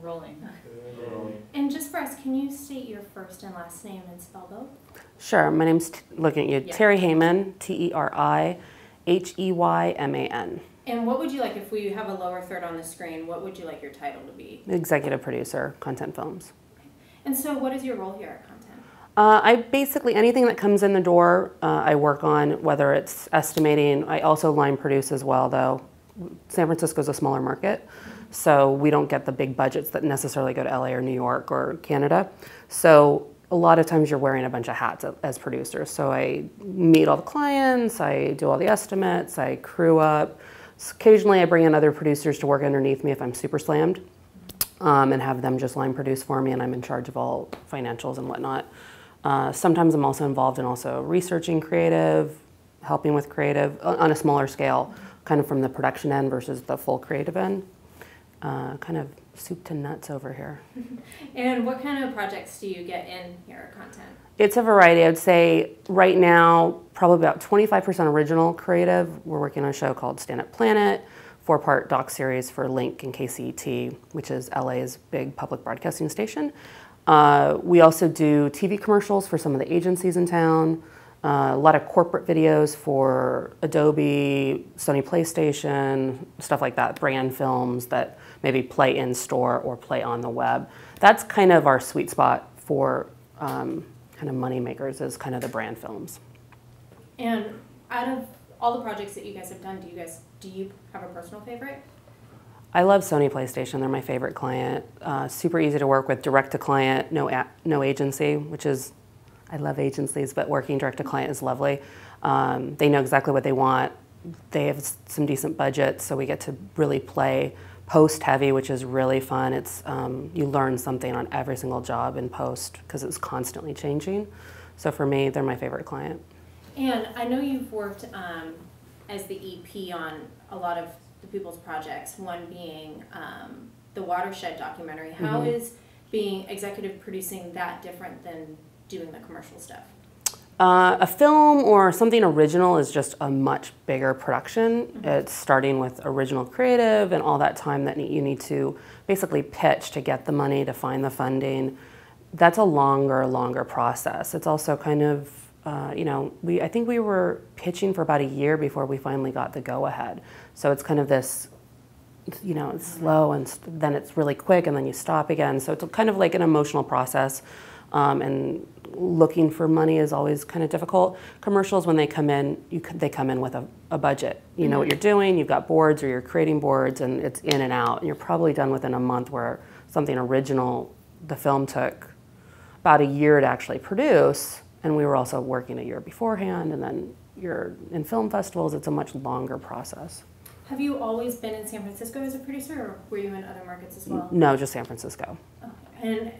rolling. And just for us, can you state your first and last name and spell both? Sure. My name's, looking at you, Terry Heyman, T-E-R-I-H-E-Y-M-A-N. And what would you like, if we have a lower third on the screen, what would you like your title to be? Executive producer, Content Films. And so what is your role here at Content? I basically, anything that comes in the door, I work on, whether it's estimating. I also line produce as well, though. San Francisco is a smaller market, so we don't get the big budgets that necessarily go to LA or New York or Canada. So a lot of times you're wearing a bunch of hats as producers. So I meet all the clients, I do all the estimates, I crew up. So occasionally I bring in other producers to work underneath me if I'm super slammed, and have them just line produce for me, and I'm in charge of all financials and whatnot. Sometimes I'm also involved in researching creative, helping with creative on a smaller scale, kind of from the production end versus the full creative end. Kind of soup to nuts over here. And what kind of projects do you get in here at Content? It's a variety. I would say right now, probably about 25% original creative. We're working on a show called Stand Up Planet, 4-part doc series for Link and KCET, which is LA's big public broadcasting station. We also do TV commercials for some of the agencies in town, a lot of corporate videos for Adobe, Sony PlayStation, stuff like that, brand films that maybe play in store or play on the web. That's kind of our sweet spot for kind of money makers, is kind of the brand films. And out of all the projects that you guys have done, do you have a personal favorite? I love Sony PlayStation. They're my favorite client. Super easy to work with, direct to client, no agency, which is, I love agencies, but working direct to client is lovely. They know exactly what they want. They have some decent budgets, so we get to really play post heavy, which is really fun. It's you learn something on every single job in post because it's constantly changing. So for me, they're my favorite client. And I know you've worked as the EP on a lot of the people's projects, one being the Watershed documentary. How is being executive producing that different than doing the commercial stuff? A film or something original is just a much bigger production. It's starting with original creative and all that time that you need to basically pitch to get the money, to find the funding. That's a longer process. It's also kind of, I think we were pitching for about a year before we finally got the go-ahead. So it's kind of this, it's slow and then it's really quick and then you stop again. So it's kind of like an emotional process. And looking for money is always kind of difficult. Commercials, when they come in, they come in with a budget. You know what you're doing, you've got boards or you're creating boards and it's in and out. And you're probably done within a month, where something original, the film took about a year to actually produce. And we were also working a year beforehand, and then you're in film festivals, it's a much longer process. Have you always been in San Francisco as a producer, or were you in other markets as well? No, just San Francisco. Okay. And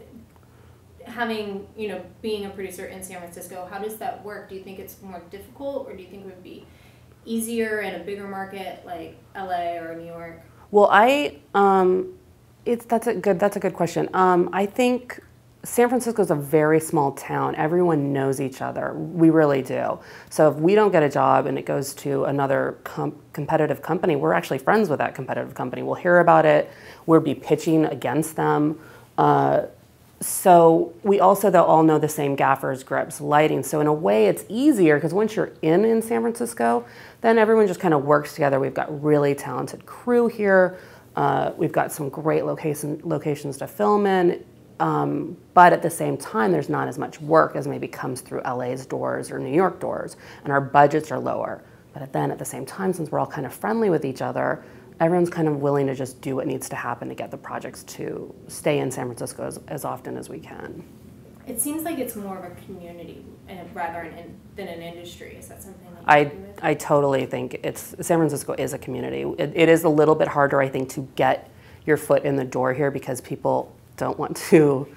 being a producer in San Francisco, how does that work? Do you think it's more difficult, or do you think it would be easier in a bigger market like LA or New York? Well, that's a good question. I think San Francisco is a very small town. Everyone knows each other. We really do. So if we don't get a job and it goes to another competitive company, we're actually friends with that competitive company. We'll hear about it. We'll be pitching against them. So we also, though, all know the same gaffers, grips, lighting. So in a way, it's easier because once you're in San Francisco, then everyone just kind of works together. We've got really talented crew here. We've got some great locations to film in. But at the same time, there's not as much work as maybe comes through LA's doors or New York doors, and our budgets are lower. But then at the same time, since we're all kind of friendly with each other, everyone's kind of willing to just do what needs to happen to get the projects to stay in San Francisco as often as we can. It seems like it's more of a community rather than an industry. Is that something that you agree with? I totally think San Francisco is a community. It is a little bit harder, I think, to get your foot in the door here because people don't want to,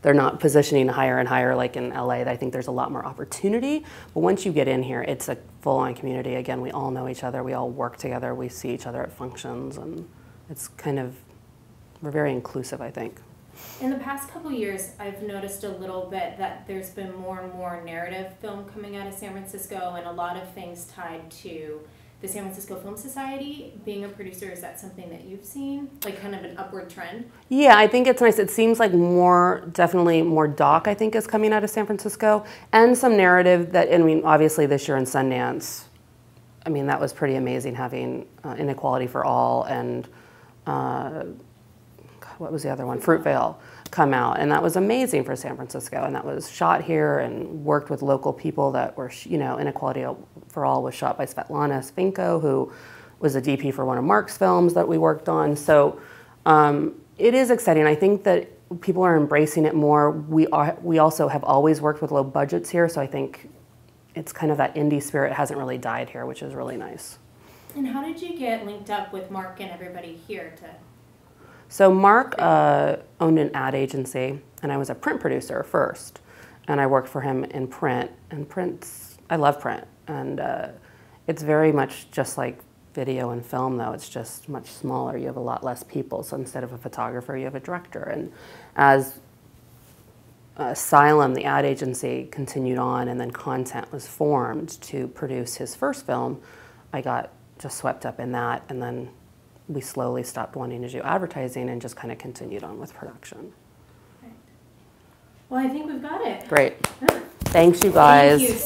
they're not positioning higher and higher like in LA. I think there's a lot more opportunity. But once you get in here, it's a full-on community. Again, we all know each other. We all work together. We see each other at functions. And it's kind of, we're very inclusive, I think. In the past couple years, I've noticed a little bit that there's been more and more narrative film coming out of San Francisco, and a lot of things tied to the San Francisco Film Society. Being a producer, is that something that you've seen, like kind of an upward trend? Yeah, I think it's nice. It seems like definitely more doc, I think, is coming out of San Francisco, and some narrative that, I mean, obviously this year in Sundance, I mean, that was pretty amazing having Inequality for All and what was the other one? Fruitvale come out, and that was amazing for San Francisco, and that was shot here and worked with local people that were, you know, Inequality for All was shot by Svetlana Svinko, who was a DP for one of Mark's films that we worked on. So it is exciting. I think that people are embracing it more. We also have always worked with low budgets here, so I think it's kind of that indie spirit hasn't really died here, which is really nice. And how did you get linked up with Mark and everybody here to? So Mark owned an ad agency, and I was a print producer first, and I worked for him in print. And I love print, and it's very much just like video and film, though. It's just much smaller. You have a lot less people. So instead of a photographer, you have a director. And as Asylum, the ad agency, continued on, and then Content was formed to produce his first film, I got just swept up in that, and then we slowly stopped wanting to do advertising and just kind of continued on with production. Right. Well, I think we've got it. Great. Thanks, you guys. Thank you.